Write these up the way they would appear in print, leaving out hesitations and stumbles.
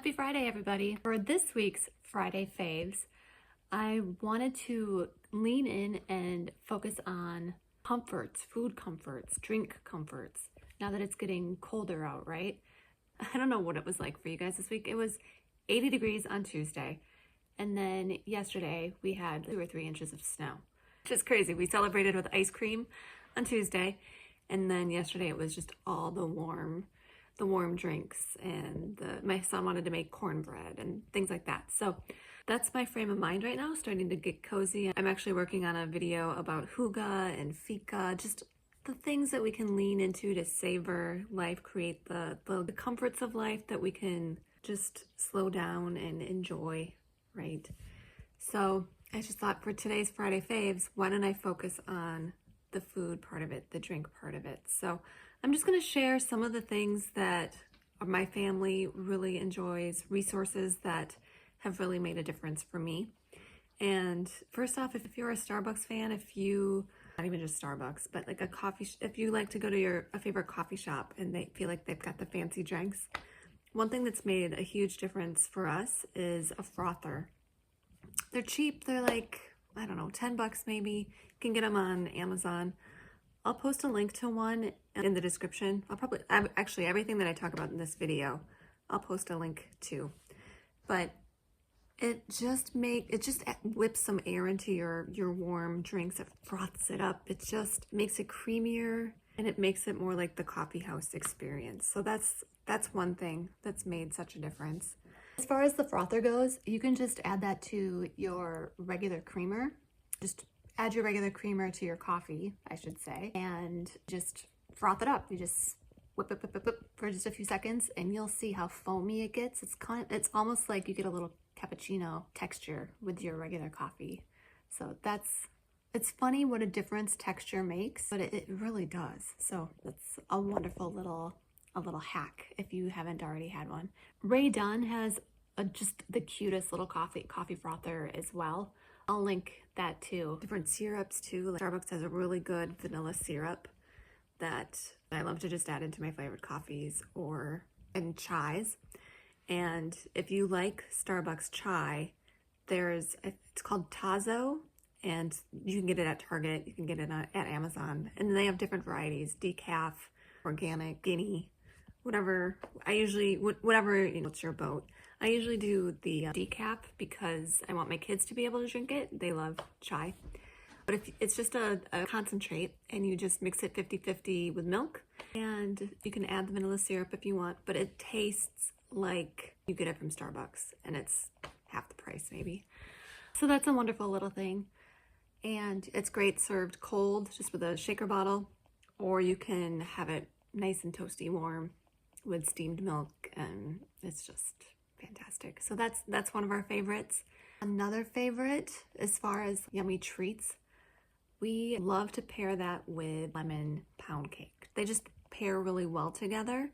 Happy Friday, everybody. For this week's Friday Faves, I wanted to lean in and focus on comforts, food comforts, drink comforts, now that it's getting colder out, right? I don't know what it was like for you guys this week. It was 80 degrees on Tuesday, and then yesterday we had 2 or 3 inches of snow, which is crazy. We celebrated with ice cream on Tuesday, and then yesterday it was just all the warm drinks, and my son wanted to make cornbread and things like that. So that's my frame of mind right now, starting to get cozy. I'm actually working on a video about hygge and fika, just the things that we can lean into to savor life, create the comforts of life that we can just slow down and enjoy, right? So I just thought for today's Friday Faves, why don't I focus on the food part of it, the drink part of it. So I'm just going to share some of the things that my family really enjoys, resources that have really made a difference for me. And first off, if you're a Starbucks fan, not even just Starbucks, but like if you like to go to a favorite coffee shop and they feel like they've got the fancy drinks, one thing that's made a huge difference for us is a frother. They're cheap. They're like, I don't know, 10 bucks maybe. You can get them on Amazon. I'll post a link to one in the description. Actually, everything that I talk about in this video, I'll post a link to. But it just whips some air into your warm drinks. It froths it up. It just makes it creamier, and it makes it more like the coffee house experience. So that's one thing that's made such a difference. As far as the frother goes, you can just add that to your regular creamer. Just add your regular creamer to your coffee, I should say, and just froth it up. You just whip for just a few seconds, and you'll see how foamy it gets. It's almost like you get a little cappuccino texture with your regular coffee. So it's funny what a difference texture makes, but it really does. So that's a wonderful little hack if you haven't already had one. Ray Dunn has just the cutest little coffee frother as well. I'll link that too. Different syrups too. Like Starbucks has a really good vanilla syrup that I love to just add into my flavored coffees and chais. And if you like Starbucks chai, it's called Tazo, and you can get it at Target. You can get it at Amazon, and they have different varieties: decaf, organic, guinea, whatever. Whatever, it's your boat. I usually do the decaf because I want my kids to be able to drink it. They love chai. But if it's just a concentrate, and you just mix it 50-50 with milk, and you can add the vanilla syrup if you want, but it tastes like you get it from Starbucks, and it's half the price maybe. So that's a wonderful little thing. And it's great served cold, just with a shaker bottle, or you can have it nice and toasty warm with steamed milk, and it's just fantastic. So that's one of our favorites. Another favorite, as far as yummy treats, we love to pair that with lemon pound cake. They just pair really well together.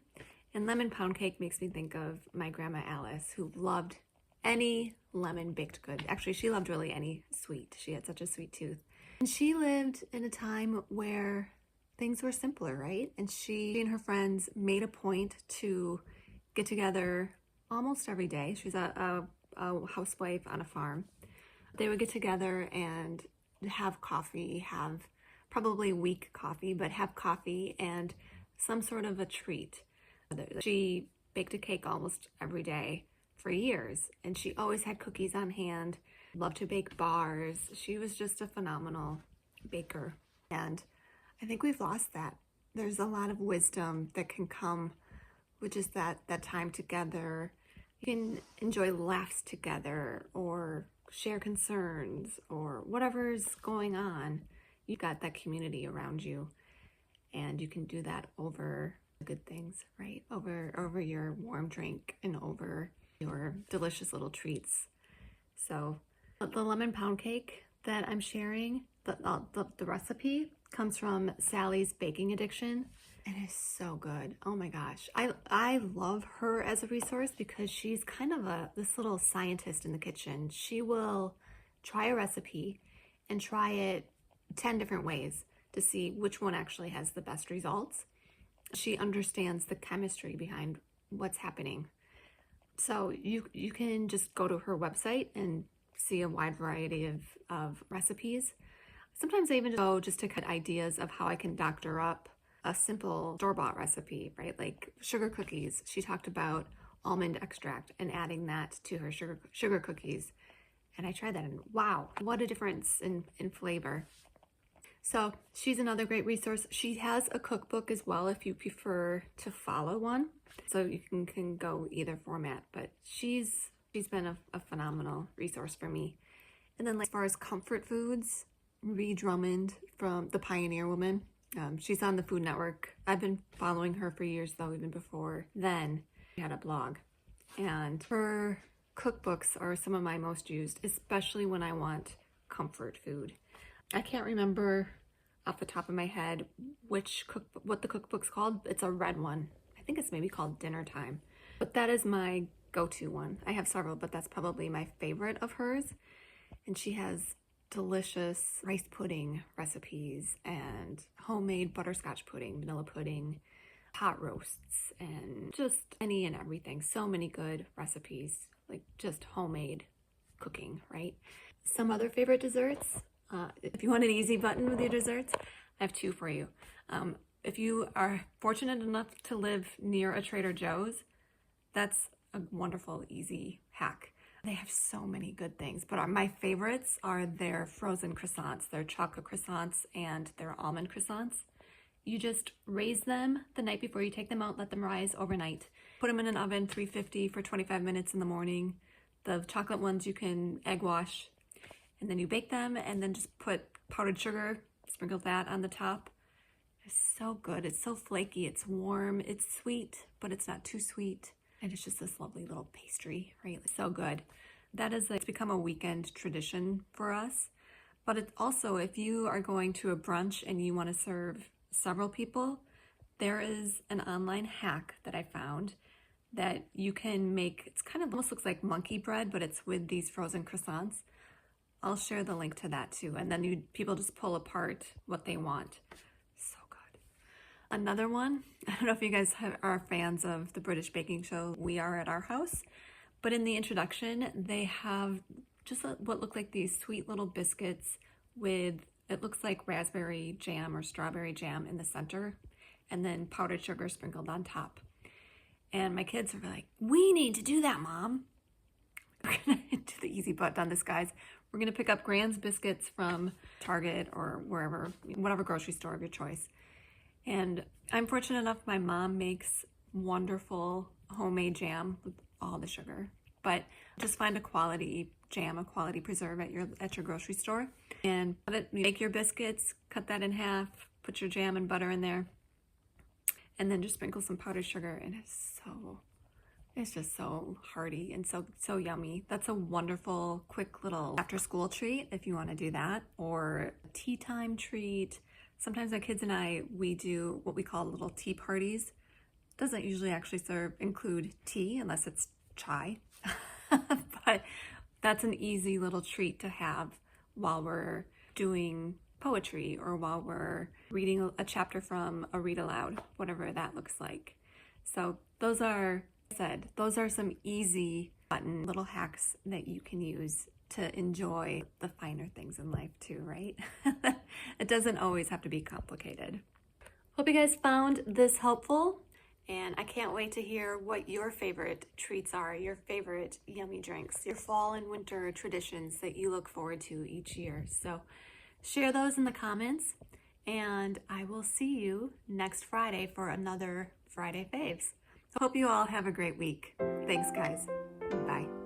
And lemon pound cake makes me think of my grandma Alice, who loved any lemon baked good. Actually, she loved really any sweet. She had such a sweet tooth. And she lived in a time where things were simpler, right? And she and her friends made a point to get together almost every day. She was a housewife on a farm. They would get together and have coffee, have probably weak coffee, but have coffee and some sort of a treat. She baked a cake almost every day for years, and she always had cookies on hand, loved to bake bars. She was just a phenomenal baker, and I think we've lost that. There's a lot of wisdom that can come with just that time together. You can enjoy laughs together, or share concerns, or whatever's going on. You've got that community around you, and you can do that over good things, right? Over your warm drink and over your delicious little treats. So the lemon pound cake that I'm sharing, the recipe comes from Sally's Baking Addiction. It is so good. Oh my gosh. I love her as a resource because she's kind of this little scientist in the kitchen. She will try a recipe and try it 10 different ways to see which one actually has the best results. She understands the chemistry behind what's happening. So you can just go to her website and see a wide variety of recipes. Sometimes I even go just to get ideas of how I can doctor up a simple store-bought recipe, right? Like sugar cookies. She talked about almond extract and adding that to her sugar cookies. And I tried that and wow, what a difference in flavor. So she's another great resource. She has a cookbook as well if you prefer to follow one. So you can go either format, but she's been a phenomenal resource for me. And then like, as far as comfort foods, Ree Drummond from the Pioneer Woman. She's on the Food Network. I've been following her for years though, even before then. She had a blog. And her cookbooks are some of my most used, especially when I want comfort food. I can't remember off the top of my head what the cookbook's called. It's a red one. I think it's maybe called Dinner Time. But that is my go-to one. I have several, but that's probably my favorite of hers. And she has delicious rice pudding recipes and homemade butterscotch pudding, vanilla pudding, pot roasts, and just any and everything. So many good recipes, like just homemade cooking, right? Some other favorite desserts. If you want an easy button with your desserts, I have two for you. If you are fortunate enough to live near a Trader Joe's, that's a wonderful, easy hack. They have so many good things, but my favorites are their frozen croissants, their chocolate croissants and their almond croissants. You just raise them the night before you take them out, let them rise overnight. Put them in an oven, 350 for 25 minutes in the morning. The chocolate ones you can egg wash, and then you bake them and then just put powdered sugar, sprinkle that on the top. It's so good. It's so flaky. It's warm. It's sweet, but it's not too sweet. And it's just this lovely little pastry, right? It's so good. It's become a weekend tradition for us. But it's also, if you are going to a brunch and you want to serve several people, there is an online hack that I found that you can make. It's kind of almost looks like monkey bread, but it's with these frozen croissants. I'll share the link to that too. And then people just pull apart what they want. So good. Another one, I don't know if you guys are fans of the British baking show We Are at Our House, but in the introduction, they have just what look like these sweet little biscuits with, it looks like raspberry jam or strawberry jam in the center, and then powdered sugar sprinkled on top. And my kids are like, we need to do that, Mom. We're gonna do the easy button on this, guys. We're gonna pick up Grand's biscuits from Target or wherever, whatever grocery store of your choice. And I'm fortunate enough, my mom makes wonderful homemade jam with all the sugar. But just find a quality jam, a quality preserve at your grocery store, and make your biscuits, cut that in half, put your jam and butter in there, and then just sprinkle some powdered sugar, and it's just so hearty and so yummy. That's a wonderful, quick little after-school treat if you want to do that, or a tea time treat. Sometimes my kids and I, we do what we call little tea parties. Doesn't usually actually include tea unless it's chai, but that's an easy little treat to have while we're doing poetry or while we're reading a chapter from a read aloud, whatever that looks like. So those are some easy button little hacks that you can use to enjoy the finer things in life too, right? It doesn't always have to be complicated. Hope you guys found this helpful, and I can't wait to hear what your favorite treats are, your favorite yummy drinks, your fall and winter traditions that you look forward to each year. So share those in the comments, and I will see you next Friday for another Friday Faves. Hope you all have a great week. Thanks, guys. Bye.